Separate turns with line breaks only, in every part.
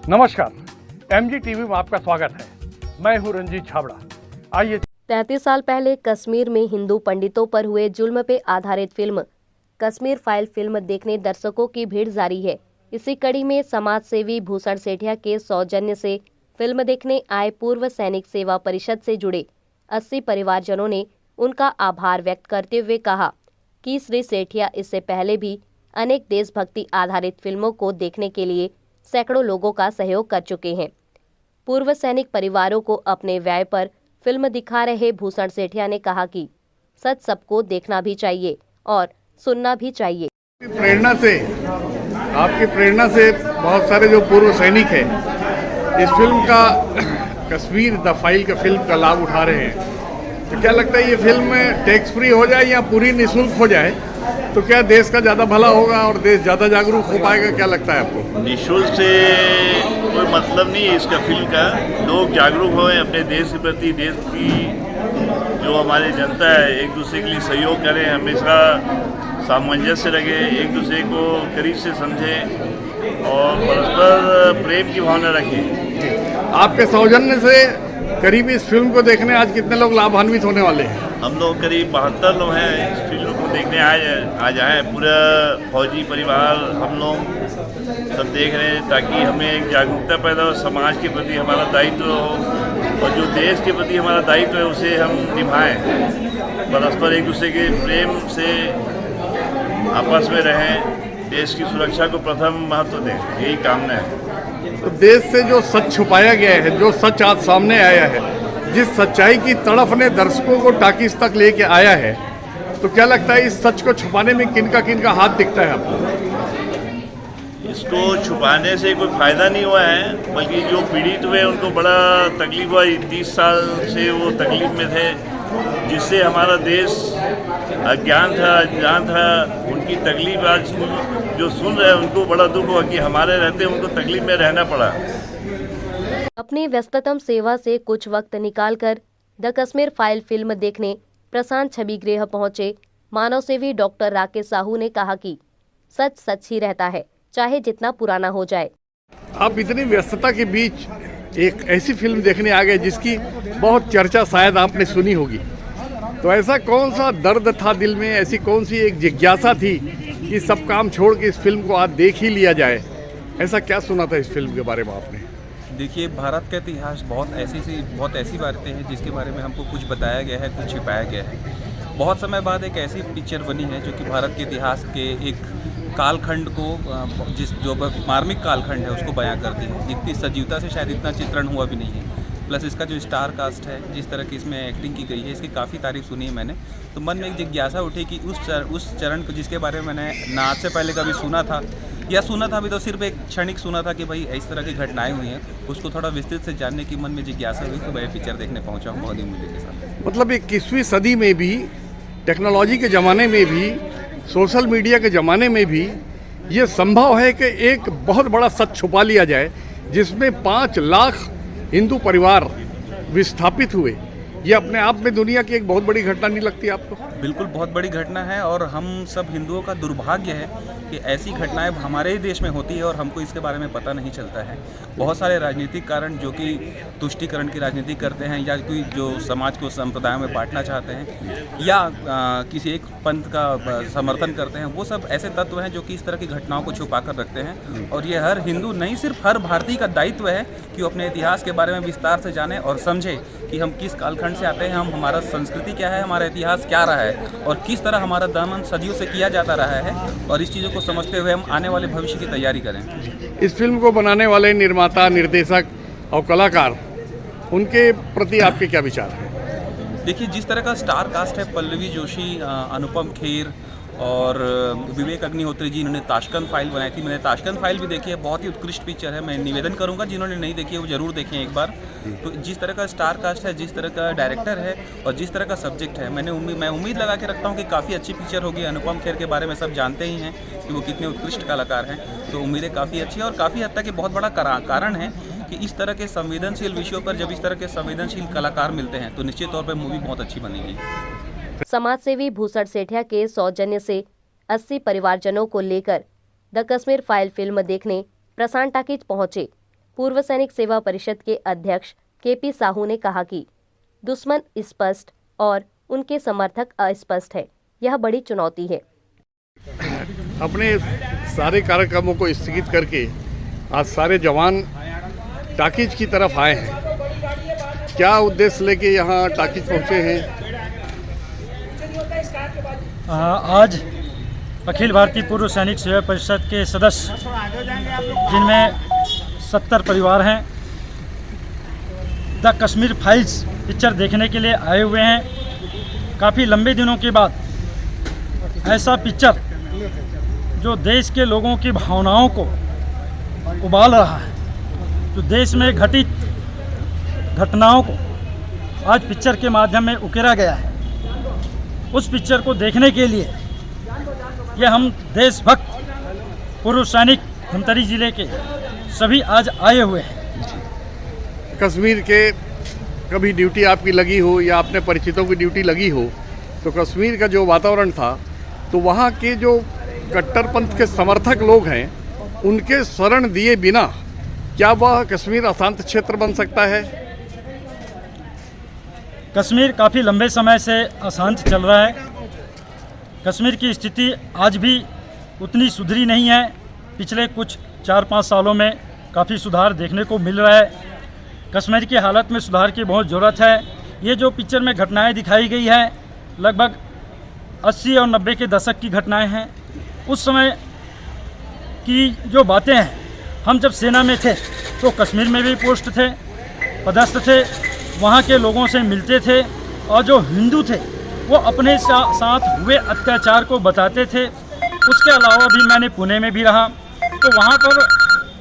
नमस्कार, MG TV में आपका स्वागत है। मैं हूं रंजीत छाबड़ा। आइए
33 साल पहले कश्मीर में हिंदू पंडितों पर हुए जुल्म पे आधारित फिल्म कश्मीर फाइल फिल्म देखने दर्शकों की भीड़ जारी है। इसी कड़ी में समाज सेवी भूषण सेठिया के सौजन्य से फिल्म देखने आए पूर्व सैनिक सेवा परिषद से जुड़े 80 परिवारजनों ने उनका आभार व्यक्त करते हुए कहा कि श्री सेठिया इससे पहले भी अनेक देशभक्ति आधारित फिल्मों को देखने के लिए सैकड़ों लोगों का सहयोग कर चुके हैं। पूर्व सैनिक परिवारों को अपने व्यय पर फिल्म दिखा रहे भूषण सेठिया ने कहा कि सच सबको देखना भी चाहिए और सुनना भी चाहिए।
आपकी प्रेरणा से बहुत सारे जो पूर्व सैनिक हैं इस फिल्म का कश्मीर द फाइल का फिल्म का लाभ उठा रहे हैं। तो क्या लगता है ये फिल्म टैक्स फ्री हो जाए या पूरी निःशुल्क हो जाए तो क्या देश का ज़्यादा भला होगा और देश ज़्यादा जागरूक हो पाएगा? क्या लगता है आपको?
निःशुल्क से कोई मतलब नहीं है इसका फिल्म का। लोग जागरूक हों अपने देश के प्रति, देश की जो हमारी जनता है एक दूसरे के लिए सहयोग करें, हमेशा सामंजस्य रखे, एक दूसरे को करीब से समझें और परस्पर प्रेम की भावना रखें।
आपके सौजन्य से करीब इस फिल्म को देखने आज कितने लोग लाभान्वित होने वाले हैं?
हम लोग करीब 72 लोग हैं इस फिल्म को देखने आज आए। पूरा फौजी परिवार हम लोग सब देख रहे हैं ताकि हमें एक जागरूकता पैदा हो, समाज के प्रति हमारा दायित्व हो और जो देश के प्रति हमारा दायित्व है उसे हम निभाएं। परस्पर एक दूसरे के प्रेम से आपस में रहें, देश की सुरक्षा को प्रथम महत्व दें, यही कामना है।
तो देश से जो सच छुपाया गया है, जो सच आज सामने आया है, जिस सच्चाई की तड़फ ने दर्शकों को टाकीज तक लेके आया है, तो क्या लगता है इस सच को छुपाने में किनका हाथ दिखता है आपको?
इसको छुपाने से कोई फायदा नहीं हुआ है, बल्कि जो पीड़ित हुए उनको बड़ा तकलीफ हुआ। 30 साल से वो तकलीफ में थे, जिससे हमारा देश अज्ञान था। उनकी तकलीफ आज जो सुन रहे हैं उनको बड़ा दुख हुआ कि हमारे रहते उनको तकलीफ में रहना पड़ा।
अपनी व्यस्ततम सेवा से कुछ वक्त निकालकर द कश्मीर फाइल फिल्म देखने प्रशांत छवि गृह पहुंचे मानव सेवी डॉक्टर राकेश साहू ने कहा कि सच सच ही रहता है, चाहे जितना पुराना हो जाए।
आप इतनी व्यस्तता के बीच एक ऐसी फिल्म देखने आ गए जिसकी बहुत चर्चा शायद आपने सुनी होगी, तो ऐसा कौन सा दर्द था दिल में, ऐसी कौन सी एक जिज्ञासा थी कि सब काम छोड़ के इस फिल्म को आज देख ही लिया जाए? ऐसा क्या सुना था इस फिल्म के बारे में आपने?
देखिए, भारत का इतिहास बहुत ऐसी बातें हैं जिसके बारे में हमको कुछ बताया गया है, कुछ छिपाया गया है। बहुत समय बाद एक ऐसी पिक्चर बनी है जो कि भारत के इतिहास के एक कालखंड को जो मार्मिक कालखंड है उसको बयां करती है। इतनी सजीवता से शायद इतना चित्रण हुआ भी नहीं है। प्लस इसका जो स्टार कास्ट है, जिस तरह की इसमें एक्टिंग की गई है, इसकी काफ़ी तारीफ सुनी है मैंने। तो मन में एक जिज्ञासा उठी कि उस चरण को जिसके बारे में मैंने ना आज से पहले कभी सुना था अभी तो सिर्फ एक क्षणिक सुना था कि भाई इस तरह की घटनाएं हुई हैं, उसको थोड़ा विस्तृत से जानने की मन में जिज्ञासा हुई, तो मैं पिक्चर देखने पहुंचा हूँ बहुत ही उम्मीद के साथ।
मतलब 21वीं सदी में भी, टेक्नोलॉजी के ज़माने में भी, सोशल मीडिया के ज़माने में भी ये संभव है कि एक बहुत बड़ा सच छुपा लिया जाए जिसमें 5 लाख हिंदू परिवार विस्थापित हुए। ये अपने आप में दुनिया की एक बहुत बड़ी घटना नहीं लगती आपको?
बिल्कुल बहुत बड़ी घटना है और हम सब हिंदुओं का दुर्भाग्य है कि ऐसी घटनाएं हमारे ही देश में होती है और हमको इसके बारे में पता नहीं चलता है। बहुत सारे राजनीतिक कारण जो कि तुष्टीकरण की राजनीति करते हैं या कोई जो समाज को संप्रदायों में बांटना चाहते हैं या किसी एक पंथ का समर्थन करते हैं, वो सब ऐसे तत्व हैं जो कि इस तरह की घटनाओं को छुपा कर रखते हैं। और ये हर हिंदू नहीं सिर्फ हर भारतीय का दायित्व है कि वो अपने इतिहास के बारे में विस्तार से जाने और समझे कि हम किस कालखंड से आते हैं, हमारा संस्कृति क्या है, हमारा इतिहास क्या रहा है और किस तरह हमारा दमन सदियों से किया जाता रहा है, और इस चीज़ों को समझते हुए हम आने वाले भविष्य की तैयारी करें।
इस फिल्म को बनाने वाले निर्माता, निर्देशक और कलाकार, उनके प्रति आपके क्या विचार हैं?
देखिए, जिस तरह का स्टार कास्ट है, पल्लवी जोशी, अनुपम खेर और विवेक अग्निहोत्री जी, इन्होंने ताशकंद फाइल बनाई थी। मैंने ताशकंद फाइल भी देखी है, बहुत ही उत्कृष्ट पिक्चर है। मैं निवेदन करूंगा जिन्होंने नहीं देखी है वो जरूर देखें एक बार। तो जिस तरह का स्टार कास्ट है, जिस तरह का डायरेक्टर है और जिस तरह का सब्जेक्ट है, मैं उम्मीद लगा के रखता हूँ कि काफ़ी अच्छी पिक्चर होगी। अनुपम खेर के बारे में सब जानते ही हैं कि वो कितने उत्कृष्ट कलाकार हैं, तो उम्मीदें काफ़ी अच्छी है। और काफ़ी हद तक ये बहुत बड़ा कारण है कि इस तरह के संवेदनशील विषयों पर जब इस तरह के संवेदनशील कलाकार मिलते हैं तो निश्चित तौर पर मूवी बहुत अच्छी बनेगी।
समाज सेवी भूषण सेठिया के सौजन्य से 80 परिवारजनों को लेकर द कश्मीर फाइल फिल्म देखने प्रशांत टाकीज पहुंचे पूर्व सैनिक सेवा परिषद के अध्यक्ष केपी साहू ने कहा कि दुश्मन स्पष्ट और उनके समर्थक अस्पष्ट है। यह बड़ी चुनौती है।
अपने सारे कार्यक्रमों को स्थगित करके आज सारे जवान टाकीज की तरफ आए हैं। क्या उद्देश्य लेके यहाँ टाकीज पहुँचे हैं?
आज अखिल भारतीय पूर्व सैनिक सेवा परिषद के सदस्य, जिनमें 70 परिवार हैं, द कश्मीर फाइल्स पिक्चर देखने के लिए आए हुए हैं। काफ़ी लंबे दिनों के बाद ऐसा पिक्चर जो देश के लोगों की भावनाओं को उबाल रहा है, जो देश में घटित घटनाओं को आज पिक्चर के माध्यम में उकेरा गया है, उस पिक्चर को देखने के लिए ये हम देशभक्त पूर्व सैनिक धमतरी जिले के सभी आज आए हुए हैं।
कश्मीर के कभी ड्यूटी आपकी लगी हो या अपने परिचितों की ड्यूटी लगी हो, तो कश्मीर का जो वातावरण था, तो वहाँ के जो कट्टरपंथ के समर्थक लोग हैं, उनके शरण दिए बिना क्या वह कश्मीर अशांत क्षेत्र बन सकता है?
कश्मीर काफ़ी लंबे समय से अशांत चल रहा है। कश्मीर की स्थिति आज भी उतनी सुधरी नहीं है। पिछले कुछ 4-5 सालों में काफ़ी सुधार देखने को मिल रहा है। कश्मीर की हालत में सुधार की बहुत ज़रूरत है। ये जो पिक्चर में घटनाएं दिखाई गई है, लगभग 80 और 90 के दशक की घटनाएं हैं। उस समय की जो बातें हैं, हम जब सेना में थे तो कश्मीर में भी पोस्ट थे, पदस्थ थे, वहाँ के लोगों से मिलते थे, और जो हिंदू थे वो अपने साथ हुए अत्याचार को बताते थे। उसके अलावा भी मैंने पुणे में भी रहा, तो वहाँ पर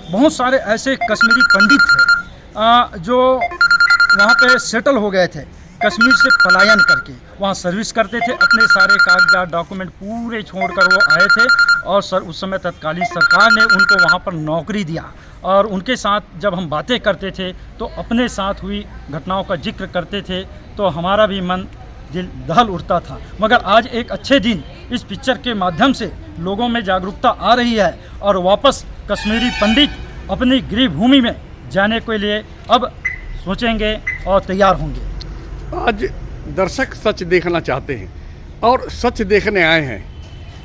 बहुत सारे ऐसे कश्मीरी पंडित थे जो वहाँ पे सेटल हो गए थे, कश्मीर से पलायन करके वहाँ सर्विस करते थे। अपने सारे कागजात डॉक्यूमेंट पूरे छोड़कर वो आए थे, और उस समय तत्कालीन सरकार ने उनको वहाँ पर नौकरी दिया, और उनके साथ जब हम बातें करते थे तो अपने साथ हुई घटनाओं का जिक्र करते थे, तो हमारा भी मन दिल दहल उठता था। मगर आज एक अच्छे दिन इस पिक्चर के माध्यम से लोगों में जागरूकता आ रही है, और वापस कश्मीरी पंडित अपनी गृह भूमि में जाने के लिए अब सोचेंगे और तैयार होंगे।
आज दर्शक सच देखना चाहते हैं और सच देखने आए हैं।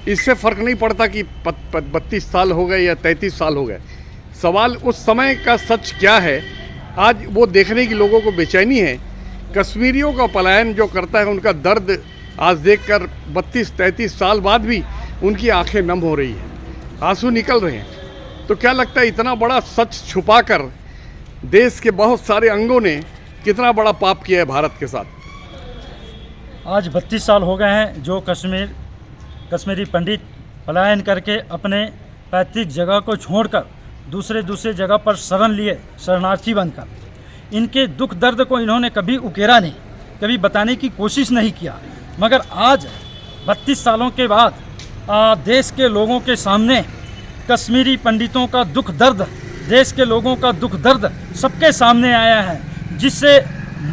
इससे फ़र्क नहीं पड़ता कि 32 साल हो गए या 33 साल हो गए। सवाल उस समय का सच क्या है, आज वो देखने की लोगों को बेचैनी है। कश्मीरियों का पलायन जो करता है, उनका दर्द आज देखकर 32-33 साल बाद भी उनकी आंखें नम हो रही हैं, आंसू निकल रहे हैं। तो क्या लगता है, इतना बड़ा सच छुपाकर देश के बहुत सारे अंगों ने कितना बड़ा पाप किया है भारत के साथ?
आज 32 साल हो गए हैं जो कश्मीरी पंडित पलायन करके अपने पैतृक जगह को छोड़कर दूसरे जगह पर शरण लिए, शरणार्थी बनकर। इनके दुख दर्द को इन्होंने कभी उकेरा नहीं, कभी बताने की कोशिश नहीं किया। मगर आज 32 सालों के बाद देश के लोगों के सामने कश्मीरी पंडितों का दुख दर्द, देश के लोगों का दुख दर्द सबके सामने आया है, जिससे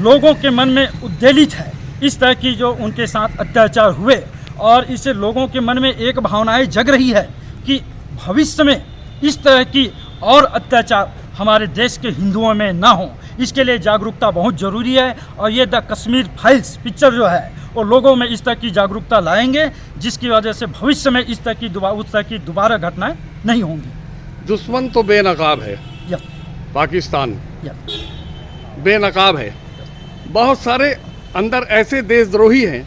लोगों के मन में उद्वेलित है इस तरह की जो उनके साथ अत्याचार हुए, और इससे लोगों के मन में एक भावनाएं जग रही है कि भविष्य में इस तरह की और अत्याचार हमारे देश के हिंदुओं में ना हो। इसके लिए जागरूकता बहुत ज़रूरी है, और ये द कश्मीर फाइल्स पिक्चर जो है वो लोगों में इस तरह की जागरूकता लाएंगे, जिसकी वजह से भविष्य में उस तरह की दोबारा घटनाएं नहीं होंगी।
दुश्मन तो बेनकाब है, पाकिस्तान बेनकाब है। बहुत सारे अंदर ऐसे देशद्रोही हैं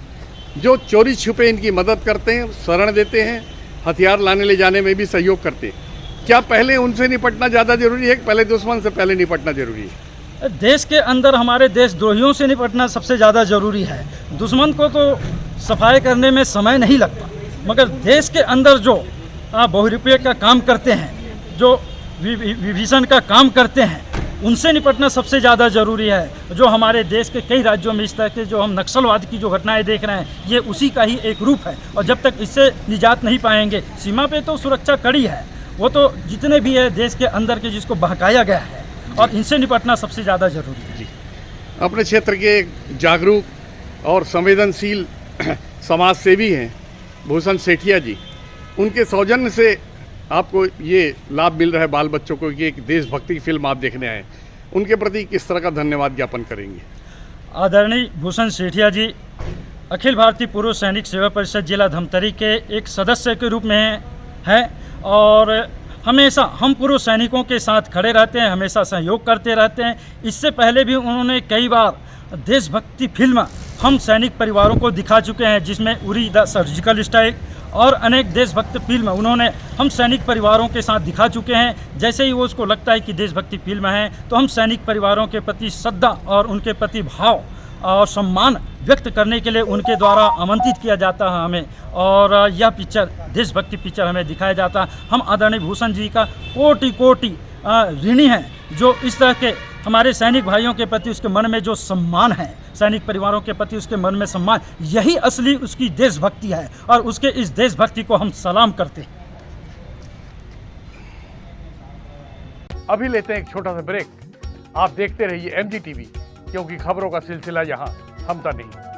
जो चोरी छुपे इनकी मदद करते हैं, शरण देते हैं, हथियार लाने ले जाने में भी सहयोग करते हैं। क्या पहले उनसे निपटना ज़्यादा जरूरी है कि पहले दुश्मन से पहले निपटना जरूरी है?
देश के अंदर हमारे देशद्रोहियों से निपटना सबसे ज़्यादा ज़रूरी है। दुश्मन को तो सफाई करने में समय नहीं लगता, मगर देश के अंदर जो बहुरूपये का काम करते हैं, जो विभीषण का काम करते हैं, उनसे निपटना सबसे ज़्यादा ज़रूरी है। जो हमारे देश के कई राज्यों में इस तरह के जो हम नक्सलवाद की जो घटनाएं देख रहे हैं, ये उसी का ही एक रूप है। और जब तक इससे निजात नहीं पाएंगे, सीमा पे तो सुरक्षा कड़ी है, वो तो जितने भी है देश के अंदर के जिसको बहकाया गया है, और इनसे निपटना सबसे ज़्यादा ज़रूरी है। जी,
अपने क्षेत्र के जागरूक और संवेदनशील समाज सेवी हैं भूषण सेठिया जी। उनके सौजन्य से आपको ये लाभ मिल रहा है बाल बच्चों को कि एक देशभक्ति की फिल्म आप देखने आए, उनके प्रति किस तरह का धन्यवाद ज्ञापन करेंगे?
आदरणीय भूषण सेठिया जी अखिल भारतीय पूर्व सैनिक सेवा परिषद जिला धमतरी के एक सदस्य के रूप में है और हमेशा हम पूर्व सैनिकों के साथ खड़े रहते हैं, हमेशा सहयोग करते रहते हैं। इससे पहले भी उन्होंने कई बार देशभक्ति फिल्म हम सैनिक परिवारों को दिखा चुके हैं, जिसमें उरी द सर्जिकल स्ट्राइक और अनेक देशभक्त फिल्म उन्होंने हम सैनिक परिवारों के साथ दिखा चुके हैं। जैसे ही वो उसको लगता है कि देशभक्ति फिल्म है तो हम सैनिक परिवारों के प्रति श्रद्धा और उनके प्रति भाव और सम्मान व्यक्त करने के लिए उनके द्वारा आमंत्रित किया जाता है हमें, और यह पिक्चर देशभक्ति पिक्चर हमें दिखाया जाता है। हम आदरणीय भूषण जी का कोटि कोटि ऋणी हैं, जो इस तरह के हमारे सैनिक भाइयों के प्रति उसके मन में जो सम्मान है, सैनिक परिवारों के प्रति उसके मन में सम्मान, यही असली उसकी देशभक्ति है और उसके इस देशभक्ति को हम सलाम करते हैं।
अभी लेते हैं एक छोटा सा ब्रेक। आप देखते रहिए MG TV, क्योंकि खबरों का सिलसिला यहाँ थमता नहीं।